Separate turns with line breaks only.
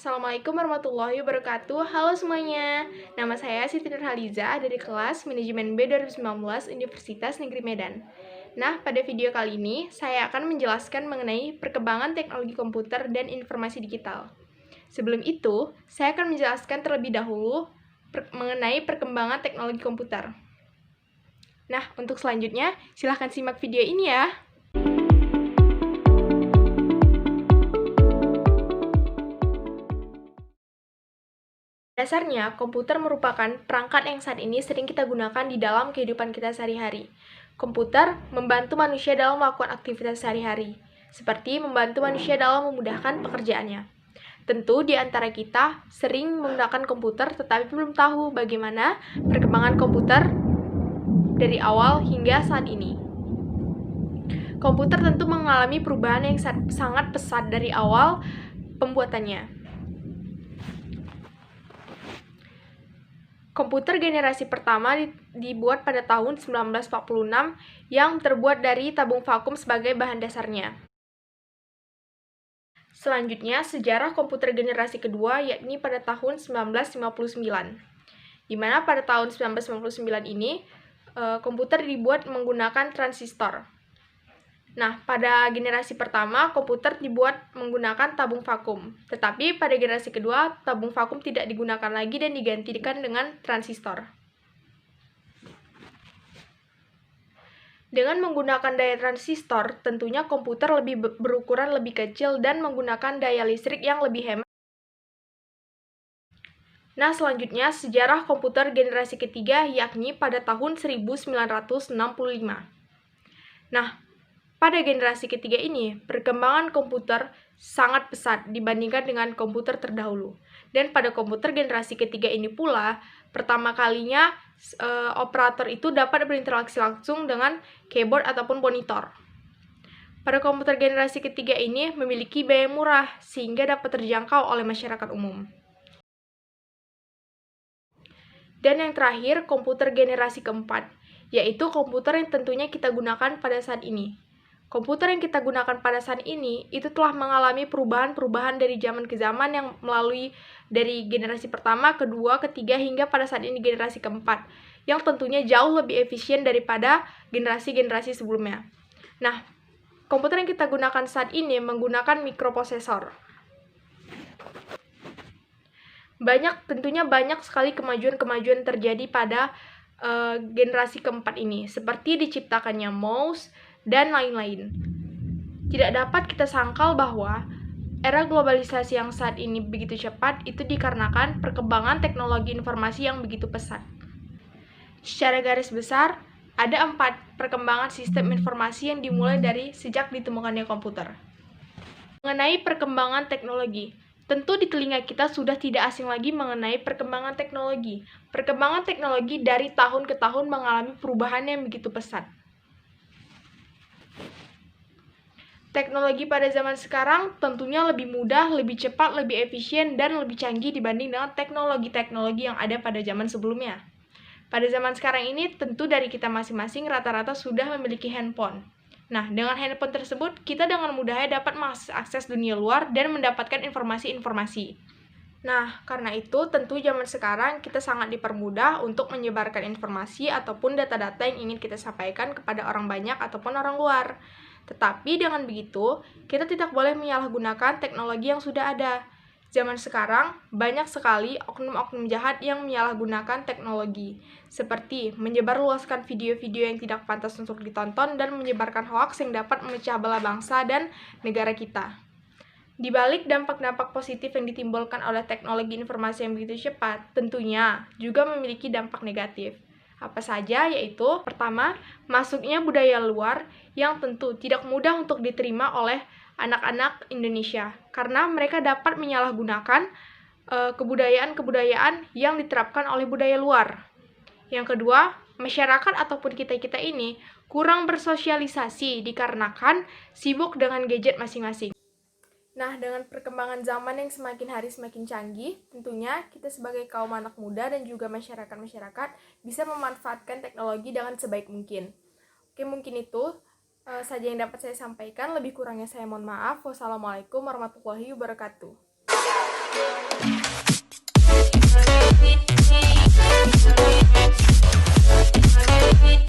Assalamualaikum warahmatullahi wabarakatuh. Halo semuanya. Nama saya Siti Nurhaliza dari kelas Manajemen B 2019 Universitas Negeri Medan. Nah, pada video kali ini saya akan menjelaskan mengenai perkembangan teknologi komputer dan informasi digital. Sebelum itu, saya akan menjelaskan terlebih dahulu mengenai perkembangan teknologi komputer. Nah, untuk selanjutnya, silahkan simak video ini ya. Dasarnya, komputer merupakan perangkat yang saat ini sering kita gunakan di dalam kehidupan kita sehari-hari. Komputer membantu manusia dalam melakukan aktivitas sehari-hari, seperti membantu manusia dalam memudahkan pekerjaannya. Tentu di antara kita sering menggunakan komputer tetapi belum tahu bagaimana perkembangan komputer dari awal hingga saat ini. Komputer tentu mengalami perubahan yang sangat pesat dari awal pembuatannya. Komputer generasi pertama dibuat pada tahun 1946 yang terbuat dari tabung vakum sebagai bahan dasarnya. Selanjutnya, sejarah komputer generasi kedua yakni pada tahun 1959. Di mana pada tahun 1959 ini, komputer dibuat menggunakan transistor. Nah, pada generasi pertama, komputer dibuat menggunakan tabung vakum. Tetapi pada generasi kedua, tabung vakum tidak digunakan lagi dan digantikan dengan transistor. Dengan menggunakan daya transistor, tentunya komputer lebih berukuran lebih kecil dan menggunakan daya listrik yang lebih hemat. Nah, selanjutnya sejarah komputer generasi ketiga yakni pada tahun 1965. Nah, pada generasi ketiga ini, perkembangan komputer sangat pesat dibandingkan dengan komputer terdahulu. Dan pada komputer generasi ketiga ini pula, pertama kalinya operator itu dapat berinteraksi langsung dengan keyboard ataupun monitor. Pada komputer generasi ketiga ini memiliki biaya murah, sehingga dapat terjangkau oleh masyarakat umum. Dan yang terakhir, komputer generasi keempat, yaitu komputer yang tentunya kita gunakan pada saat ini. Komputer yang kita gunakan pada saat ini itu telah mengalami perubahan-perubahan dari zaman ke zaman yang melalui dari generasi pertama, kedua, ketiga, hingga pada saat ini generasi keempat, yang tentunya jauh lebih efisien daripada generasi-generasi sebelumnya. Nah, komputer yang kita gunakan saat ini menggunakan mikroprosesor. Tentunya banyak sekali kemajuan-kemajuan terjadi pada generasi keempat ini, seperti diciptakannya mouse, dan lain-lain. Tidak dapat kita sangkal bahwa era globalisasi yang saat ini begitu cepat itu dikarenakan perkembangan teknologi informasi yang begitu pesat. Secara garis besar, ada 4 perkembangan sistem informasi yang dimulai dari sejak ditemukannya komputer. Mengenai perkembangan teknologi, tentu di telinga kita sudah tidak asing lagi mengenai perkembangan teknologi. Perkembangan teknologi dari tahun ke tahun mengalami perubahan yang begitu pesat. Teknologi pada zaman sekarang tentunya lebih mudah, lebih cepat, lebih efisien, dan lebih canggih dibanding dengan teknologi-teknologi yang ada pada zaman sebelumnya. Pada zaman sekarang ini, tentu dari kita masing-masing rata-rata sudah memiliki handphone. Nah, dengan handphone tersebut, kita dengan mudahnya dapat mengakses dunia luar dan mendapatkan informasi-informasi. Nah, karena itu, tentu zaman sekarang kita sangat dipermudah untuk menyebarkan informasi ataupun data-data yang ingin kita sampaikan kepada orang banyak ataupun orang luar. Tetapi dengan begitu, kita tidak boleh menyalahgunakan teknologi yang sudah ada. Zaman sekarang, banyak sekali oknum-oknum jahat yang menyalahgunakan teknologi, seperti menyebarluaskan video-video yang tidak pantas untuk ditonton dan menyebarkan hoaks yang dapat memecah belah bangsa dan negara kita. Di balik dampak-dampak positif yang ditimbulkan oleh teknologi informasi yang begitu cepat, tentunya juga memiliki dampak negatif. Apa saja? Yaitu, pertama, masuknya budaya luar yang tentu tidak mudah untuk diterima oleh anak-anak Indonesia, karena mereka dapat menyalahgunakan kebudayaan-kebudayaan yang diterapkan oleh budaya luar. Yang kedua, masyarakat ataupun kita-kita ini kurang bersosialisasi dikarenakan sibuk dengan gadget masing-masing. Nah, dengan perkembangan zaman yang semakin hari semakin canggih, tentunya kita sebagai kaum anak muda dan juga masyarakat-masyarakat bisa memanfaatkan teknologi dengan sebaik mungkin. Oke, mungkin itu saja yang dapat saya sampaikan. Lebih kurangnya saya mohon maaf. Wassalamualaikum warahmatullahi wabarakatuh.